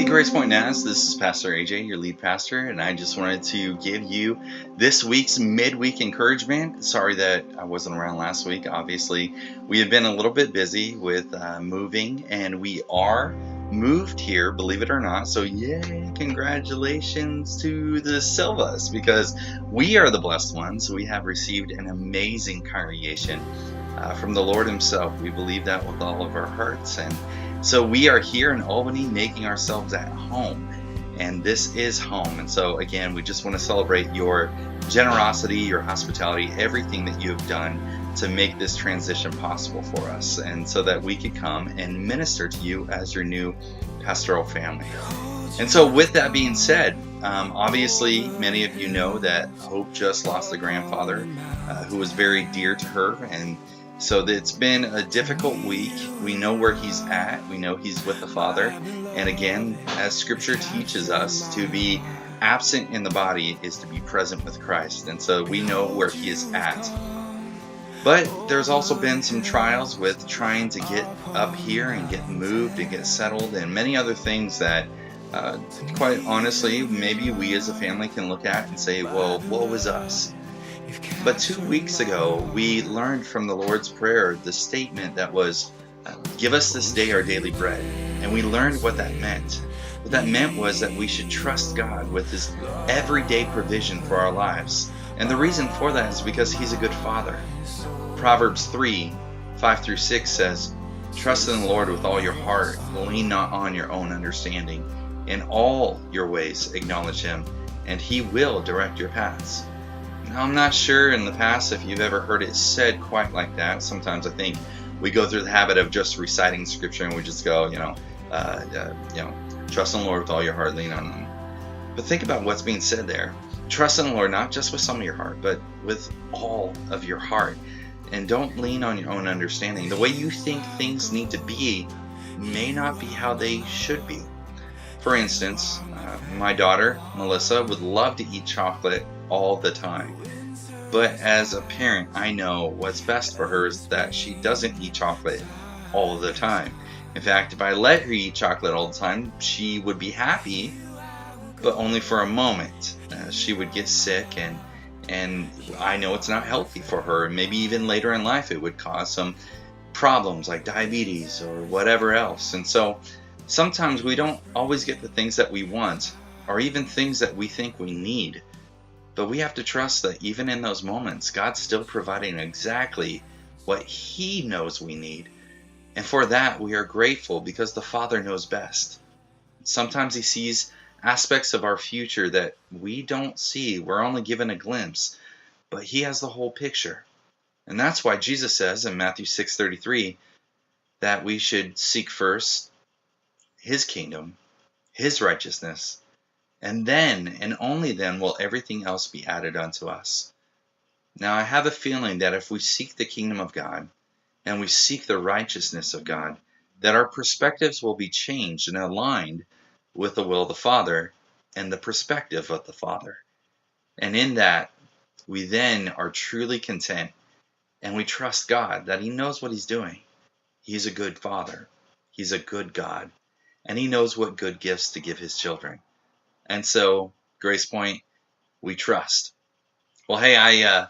Grace Point Naz, this is Pastor AJ, your lead pastor, and I just wanted to give you this week's midweek encouragement. Sorry that I wasn't around last week. Obviously, we have been a little bit busy with moving, and we are moved here, believe it or not. So yay, congratulations to the Silvas, because we are the blessed ones. We have received an amazing congregation from the Lord himself. We believe that with all of our hearts, and so we are here in Albany making ourselves at home, and this is home. And so again, we just want to celebrate your generosity, your hospitality, everything that you have done to make this transition possible for us, and so that we could come and minister to you as your new pastoral family. And so with that being said, obviously many of you know that Hope just lost a grandfather who was very dear to her, and so it's been a difficult week. We know where he's at. We know he's with the Father. And again, as Scripture teaches us, to be absent in the body is to be present with Christ. And so we know where he is at. But there's also been some trials with trying to get up here and get moved and get settled, and many other things that, quite honestly, maybe we as a family can look at and say, well, woe is us. But 2 weeks ago, we learned from the Lord's Prayer the statement that was, give us this day our daily bread. And we learned what that meant. What that meant was that we should trust God with his everyday provision for our lives. And the reason for that is because he's a good father. Proverbs 3:5-6 says, trust in the Lord with all your heart, lean not on your own understanding. In all your ways acknowledge him, and he will direct your paths. Now, I'm not sure in the past if you've ever heard it said quite like that. Sometimes I think we go through the habit of just reciting scripture and we just go, trust in the Lord with all your heart, lean on him. But think about what's being said there. Trust in the Lord, not just with some of your heart, but with all of your heart. And don't lean on your own understanding. The way you think things need to be may not be how they should be. For instance, my daughter, Melissa, would love to eat chocolate all the time. But as a parent, I know what's best for her is that she doesn't eat chocolate all the time. In fact, if I let her eat chocolate all the time, she would be happy, but only for a moment. She would get sick, and I know it's not healthy for her. Maybe even later in life it would cause some problems like diabetes or whatever else. And so sometimes we don't always get the things that we want, or even things that we think we need. But we have to trust that even in those moments, God's still providing exactly what he knows we need. And for that, we are grateful because the Father knows best. Sometimes he sees aspects of our future that we don't see. We're only given a glimpse, but he has the whole picture. And that's why Jesus says in Matthew 6:33 that we should seek first his kingdom, his righteousness, and then, and only then, will everything else be added unto us. Now, I have a feeling that if we seek the kingdom of God, and we seek the righteousness of God, that our perspectives will be changed and aligned with the will of the Father and the perspective of the Father. And in that, we then are truly content, and we trust God that he knows what he's doing. He's a good Father. He's a good God. And he knows what good gifts to give his children. And so, Grace Point, we trust. Well, hey, I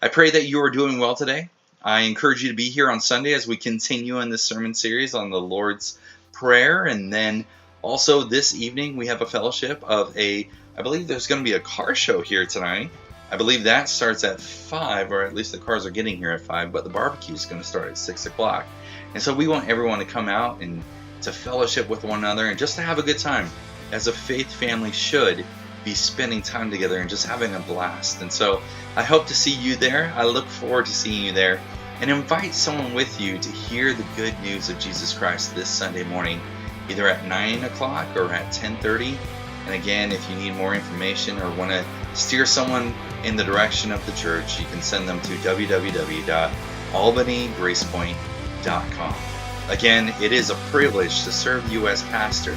pray that you are doing well today. I encourage you to be here on Sunday as we continue in this sermon series on the Lord's Prayer. And then also this evening, we have a fellowship of I believe there's going to be a car show here tonight. I believe that starts at 5, or at least the cars are getting here at 5, but the barbecue is going to start at 6 o'clock. And so we want everyone to come out and to fellowship with one another and just to have a good time, as a faith family should be spending time together and just having a blast. And so I hope to see you there. I look forward to seeing you there, and invite someone with you to hear the good news of Jesus Christ this Sunday morning, either at 9 o'clock or at 10:30. And again, if you need more information or want to steer someone in the direction of the church, you can send them to www.albanygracepoint.com. Again, it is a privilege to serve you as pastor.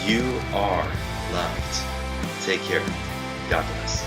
You are loved. Take care. God bless.